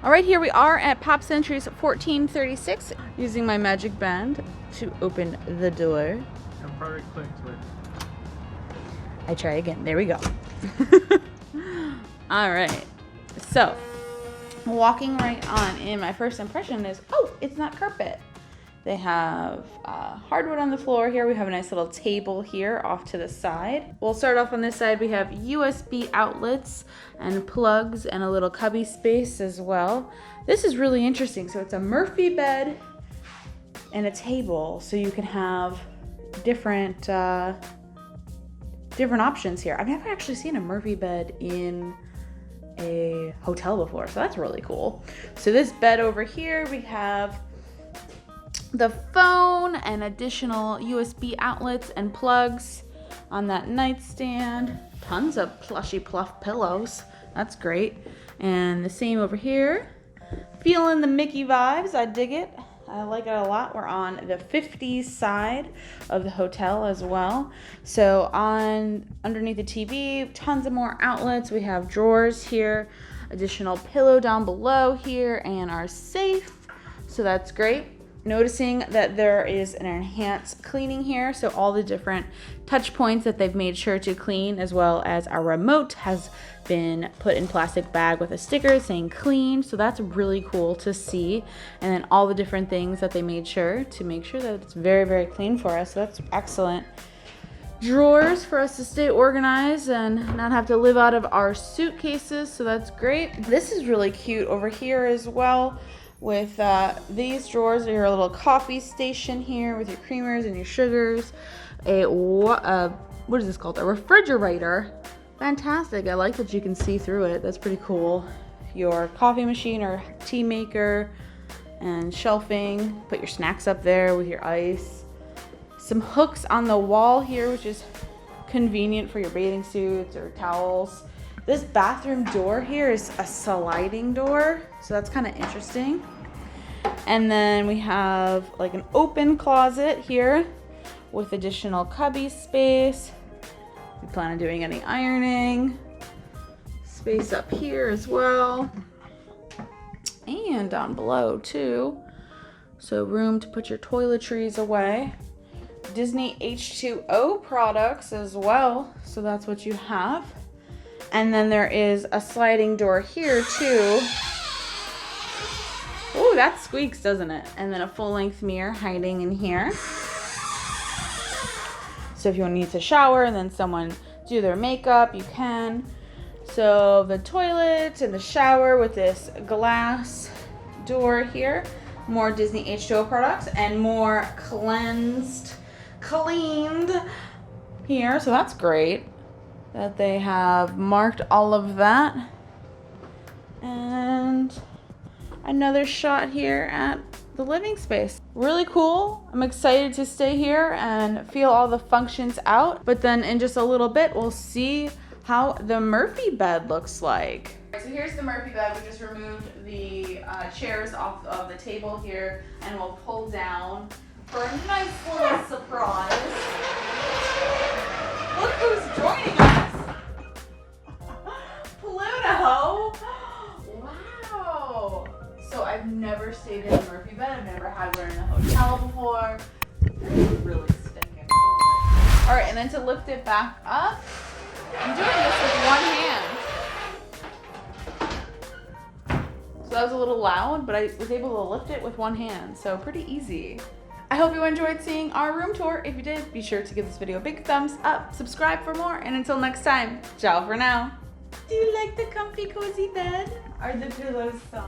All right, here we are at Pop Century's 1436, using my magic band to open the door. And probably click to it. I try again. There we go. All right. So, walking right on in, my first impression is, oh, it's not carpet. They have hardwood on the floor here. We have a nice little table here off to the side. We'll start off on this side. We have USB outlets and plugs and a little cubby space as well. This is really interesting. So it's a Murphy bed and a table, so you can have different options here. I've never actually seen a Murphy bed in a hotel before, so that's really cool. So this bed over here, we have the phone and additional USB outlets and plugs on that nightstand. Tons of plushy pluff pillows. That's great. And the same over here. Feeling the Mickey vibes. I dig it. I like it a lot. We're on the 50s side of the hotel as well. So underneath the TV, tons of more outlets. We have drawers here, additional pillow down below here, and our safe. So that's great. Noticing that there is an enhanced cleaning here, so all the different touch points that they've made sure to clean, as well as our remote has been put in plastic bag with a sticker saying clean, so that's really cool to see. And then all the different things that they made sure to make sure that it's very, very clean for us, so that's excellent. Drawers for us to stay organized and not have to live out of our suitcases, so that's great. This is really cute over here as well. With these drawers, your little coffee station here with your creamers and your sugars. What is this called? A refrigerator. Fantastic. I like that you can see through it. That's pretty cool. Your coffee machine or tea maker and shelving. Put your snacks up there with your ice. Some hooks on the wall here, which is convenient for your bathing suits or towels. This bathroom door here is a sliding door, so that's kind of interesting. And then we have like an open closet here with additional cubby space. We plan on doing any ironing. Space up here as well. And down below too. So room to put your toiletries away. Disney H2O products as well, so that's what you have. And then there is a sliding door here too. Ooh, that squeaks, doesn't it? And then a full-length mirror hiding in here. So if you need to shower and then someone do their makeup, you can. So the toilet and the shower with this glass door here. More Disney H2O products and more cleaned here. So that's great that they have marked all of that. And another shot here at the living space. Really cool. I'm excited to stay here and feel all the functions out. But then in just a little bit, we'll see how the Murphy bed looks like. So here's the Murphy bed. We just removed the chairs off of the table here, and we'll pull down for a nice little surprise. Look who's joining us. Pluto. Wow. So I've never stayed in a Murphy bed. I've never had one in a hotel before. Really stinking. All right, and then to lift it back up, I'm doing this with one hand. So that was a little loud, but I was able to lift it with one hand, so pretty easy. I hope you enjoyed seeing our room tour. If you did, be sure to give this video a big thumbs up, subscribe for more, and until next time, ciao for now. Do you like the comfy, cozy bed? Are the pillows soft?